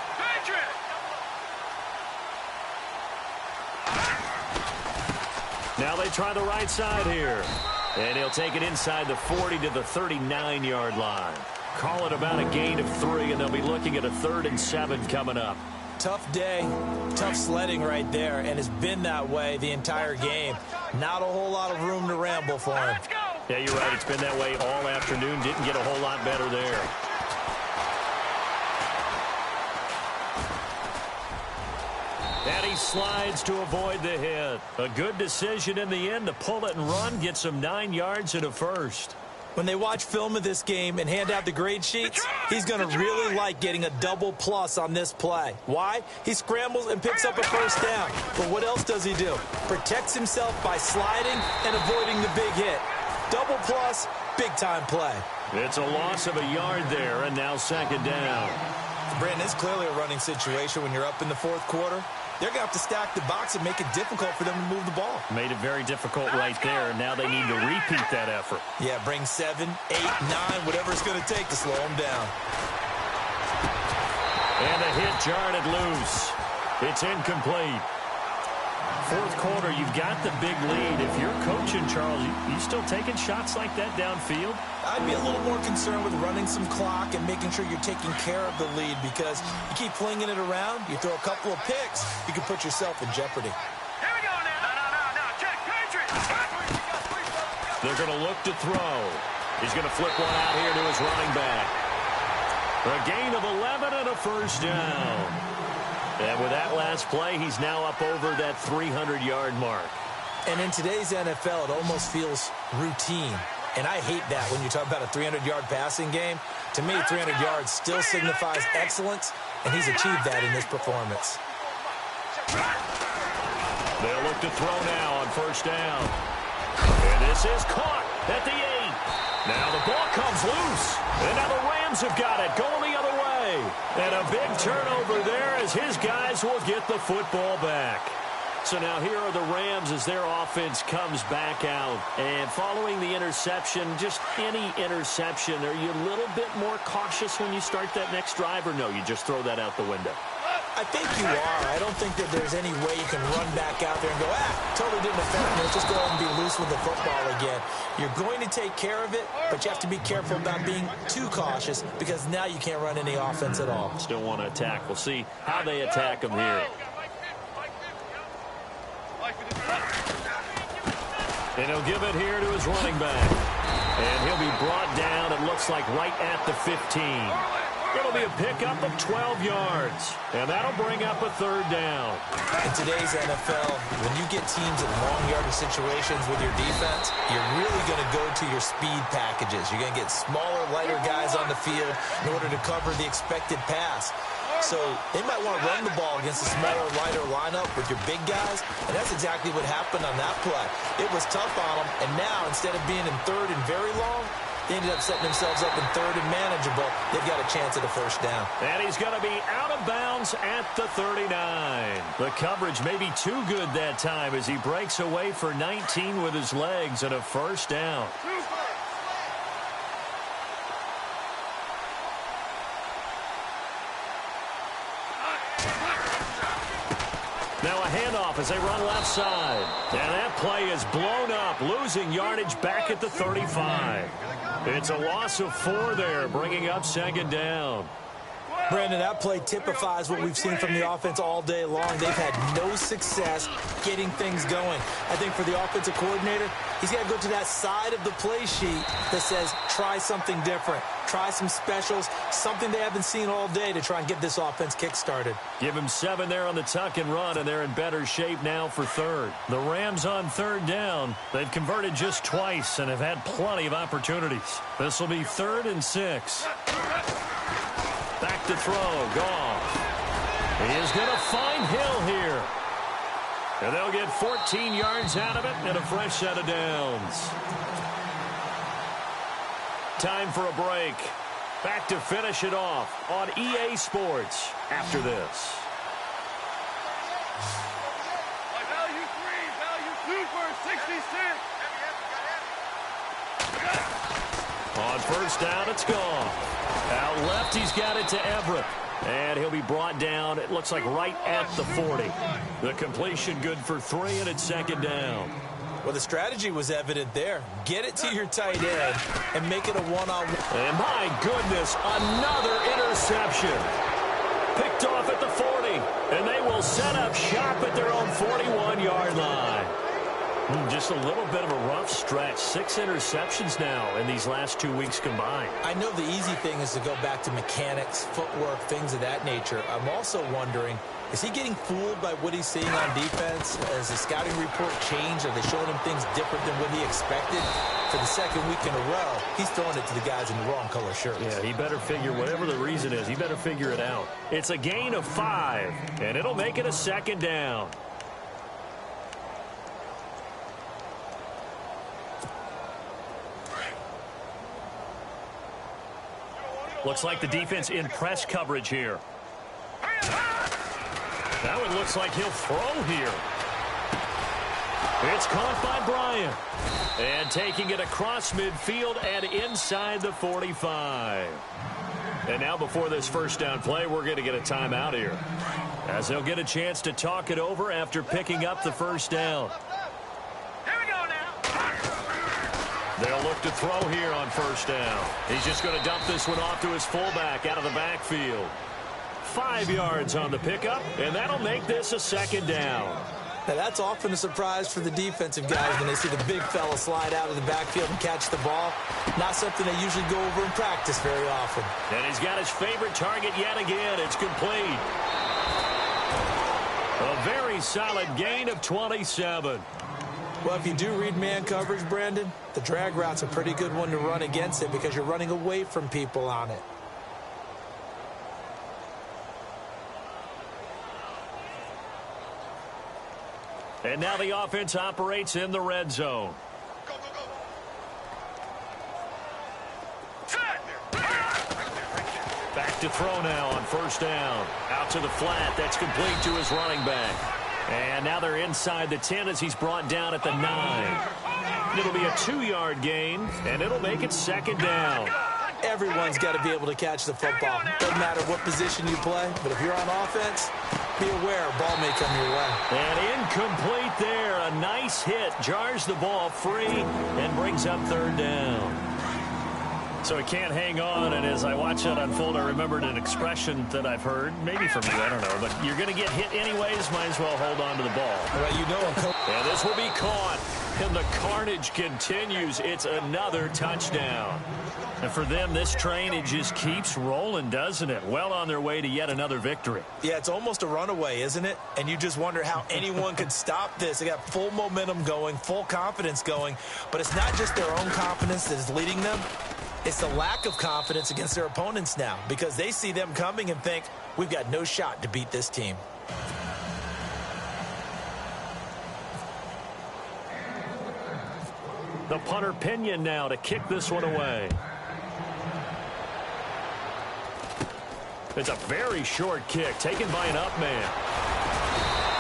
Now they try the right side here. And he'll take it inside the 40 to the 39-yard line. Call it about a gain of 3, and they'll be looking at a 3rd and 7 coming up. Tough day, tough sledding right there, and it's been that way the entire game. Not a whole lot of room to ramble for him. Yeah, you're right. It's been that way all afternoon. Didn't get a whole lot better there. And he slides to avoid the hit. A good decision in the end to pull it and run, get some 9 yards and a first. When they watch film of this game and hand out the grade sheets, he's going to really like getting a double plus on this play. Why? He scrambles and picks up a first down. But what else does he do? Protects himself by sliding and avoiding the big hit. Double plus, big-time play. It's a loss of a yard there, and now 2nd down. Brandon, it's clearly a running situation when you're up in the 4th quarter. They're going to have to stack the box and make it difficult for them to move the ball. Made it very difficult right there, and now they need to repeat that effort. Yeah, bring 7, 8, 9, whatever it's going to take to slow them down. And the hit jarred it loose. It's incomplete. 4th quarter, you've got the big lead. If you're coaching, Charles, you still taking shots like that downfield? I'd be a little more concerned with running some clock and making sure you're taking care of the lead, because you keep flinging it around, you throw a couple of picks, you can put yourself in jeopardy. Here we go now. No, check, Patriot! They're going to look to throw. He's going to flip one out here to his running back. A gain of 11 and a first down. And with that last play, he's now up over that 300-yard mark. And in today's NFL, it almost feels routine. And I hate that when you talk about a 300-yard passing game. To me, 300 yards still signifies excellence, and he's achieved that in this performance. They'll look to throw now on first down. And this is caught at the 8. Now the ball comes loose. And now the Rams have got it, going the other way. And a big turnover there as his guys will get the football back. So now here are the Rams as their offense comes back out. And following the interception, just any interception, are you a little bit more cautious when you start that next drive, or no, you just throw that out the window? I think you are. I don't think that there's any way you can run back out there and go, totally didn't affect me. Let's just go ahead and be loose with the football again. You're going to take care of it, but you have to be careful about being too cautious, because now you can't run any offense at all. Still want to attack. We'll see how they attack him here. And he'll give it here to his running back. And he'll be brought down, it looks like, right at the 15. It'll be a pickup of 12 yards. And that'll bring up a 3rd down. In today's NFL, when you get teams in long yardage situations with your defense, you're really going to go to your speed packages. You're going to get smaller, lighter guys on the field in order to cover the expected pass. So they might want to run the ball against a smaller, lighter lineup with your big guys, and that's exactly what happened on that play. It was tough on them, and now instead of being in 3rd and very long, They ended up setting themselves up in third and manageable. They've got a chance at a first down. And he's going to be out of bounds at the 39. The coverage may be too good that time as he breaks away for 19 with his legs and a first down. Now a handoff as they run left side. And that play is blown up, losing yardage back at the 35. It's a loss of 4 there, bringing up second down. Brandon, that play typifies what we've seen from the offense all day long. They've had no success getting things going. I think for the offensive coordinator, he's got to go to that side of the play sheet that says, try something different. Try some specials, something they haven't seen all day to try and get this offense kick-started. Give him 7 there on the tuck and run, and they're in better shape now for third. The Rams on third down. They've converted just twice and have had plenty of opportunities. This will be 3rd and 6. Back to throw, Goff. He is going to find Hill here. And they'll get 14 yards out of it and a fresh set of downs. Time for a break. Back to finish it off on EA Sports after this. Value 3, value 2 for 66. On first down, it's gone. Out left, he's got it to Everett. And he'll be brought down, it looks like right at the 40. The completion good for 3, and it's second down. Well, the strategy was evident there. Get it to your tight end and make it a one-on-one. And my goodness, another interception. Picked off at the 40, and they will set up shop at their own 41-yard line. Just a little bit of a rough stretch. 6 interceptions now in these last 2 weeks combined. I know the easy thing is to go back to mechanics, footwork, things of that nature. I'm also wondering, is he getting fooled by what he's seeing on defense? Has the scouting report changed? Are they showing him things different than what he expected? For the second week in a row, he's throwing it to the guys in the wrong color shirts. Yeah, he better figure, whatever the reason is, he better figure it out. It's a gain of 5, and it'll make it a second down. Looks like the defense in press coverage here. That one looks like he'll throw here. It's caught by Bryant. And taking it across midfield and inside the 45. And now before this first down play, we're going to get a timeout here, as they'll get a chance to talk it over after picking up the first down. Here we go now. They'll look to throw here on first down. He's just going to dump this one off to his fullback out of the backfield. 5 yards on the pickup, and that'll make this a second down. Now, that's often a surprise for the defensive guys when they see the big fella slide out of the backfield and catch the ball. Not something they usually go over in practice very often. And he's got his favorite target yet again. It's complete. A very solid gain of 27. Well, if you do read man coverage, Brandon, the drag route's a pretty good one to run against it because you're running away from people on it. And now the offense operates in the red zone. Go, go, go. Set. Back to throw now on first down. Out to the flat. That's complete to his running back. And now they're inside the 10 as he's brought down at the 9. It'll be a 2-yard gain, and it'll make it second down. Everyone's got to be able to catch the football. Doesn't matter what position you play, but if you're on offense, be aware a ball may come your way. And incomplete there. A nice hit. Jars the ball free and brings up third down. So he can't hang on, and as I watch that unfold, I remembered an expression that I've heard, maybe from you, I don't know, but you're going to get hit anyways, might as well hold on to the ball. Well, you know, and this will be caught, and the carnage continues. It's another touchdown. And for them, this train, it just keeps rolling, doesn't it? Well on their way to yet another victory. Yeah, it's almost a runaway, isn't it? And you just wonder how anyone could stop this. They got full momentum going, full confidence going, but it's not just their own confidence that is leading them. It's the lack of confidence against their opponents now because they see them coming and think, we've got no shot to beat this team. The punter Pinion now to kick this one away. It's a very short kick taken by an up man.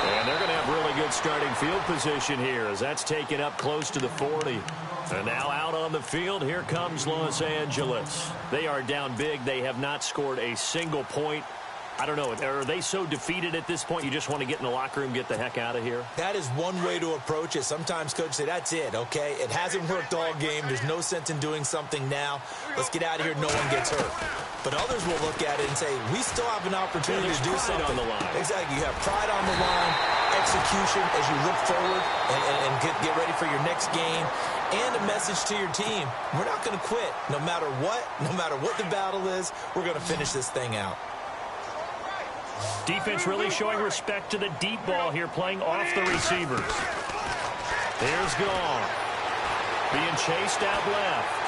And they're going to have really good starting field position here as that's taken up close to the 40. And now out on the field, here comes Los Angeles. They are down big. They have not scored a single point. I don't know. Are they so defeated at this point you just want to get in the locker room, get the heck out of here? That is one way to approach it. Sometimes coaches say, that's it, okay? It hasn't worked all game. There's no sense in doing something now. Let's get out of here. No one gets hurt. But others will look at it and say, we still have an opportunity to do something. On the line. Exactly. You have pride on the line, execution as you look forward and get ready for your next game, and a message to your team. We're not going to quit. No matter what the battle is, we're going to finish this thing out. Defense really showing respect to the deep ball here, playing off the receivers. Here's Gone. Being chased out left.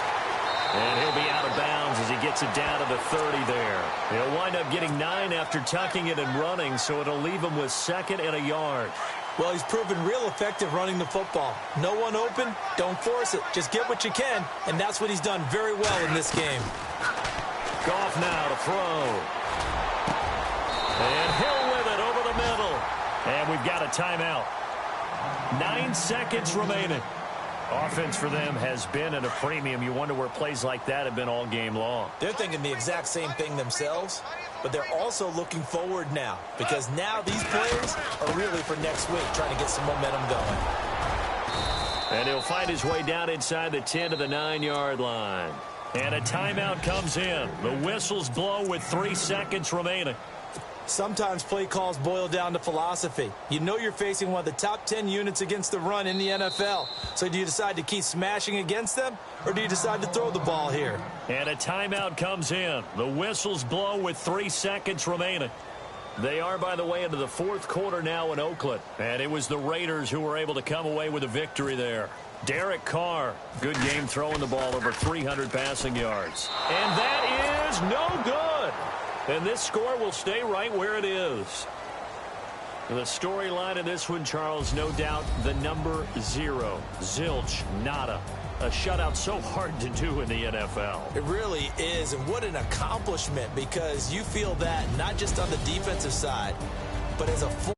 And he'll be out of bounds as he gets it down to the 30 there. He'll wind up getting 9 after tucking it and running, so it'll leave him with 2nd and a yard. Well, he's proven real effective running the football. No one open, don't force it. Just get what you can, and that's what he's done very well in this game. Goff now to throw. And Hill with it over the middle. And we've got a timeout. 9 seconds remaining. Offense for them has been at a premium. You wonder where plays like that have been all game long. They're thinking the exact same thing themselves, but they're also looking forward now because now these players are really for next week trying to get some momentum going. And he'll find his way down inside the 10 to the 9-yard line. And a timeout comes in. The whistles blow with 3 seconds remaining. Sometimes play calls boil down to philosophy. You know you're facing one of the top 10 units against the run in the NFL. So do you decide to keep smashing against them, or do you decide to throw the ball here? And a timeout comes in. The whistles blow with 3 seconds remaining. They are, by the way, into the 4th quarter now in Oakland. And it was the Raiders who were able to come away with a victory there. Derek Carr, good game throwing the ball, over 300 passing yards. And that is no good. And this score will stay right where it is. The storyline of this one, Charles, no doubt the number 0. Zilch, nada. A shutout so hard to do in the NFL. It really is, and what an accomplishment, because you feel that not just on the defensive side, but as a full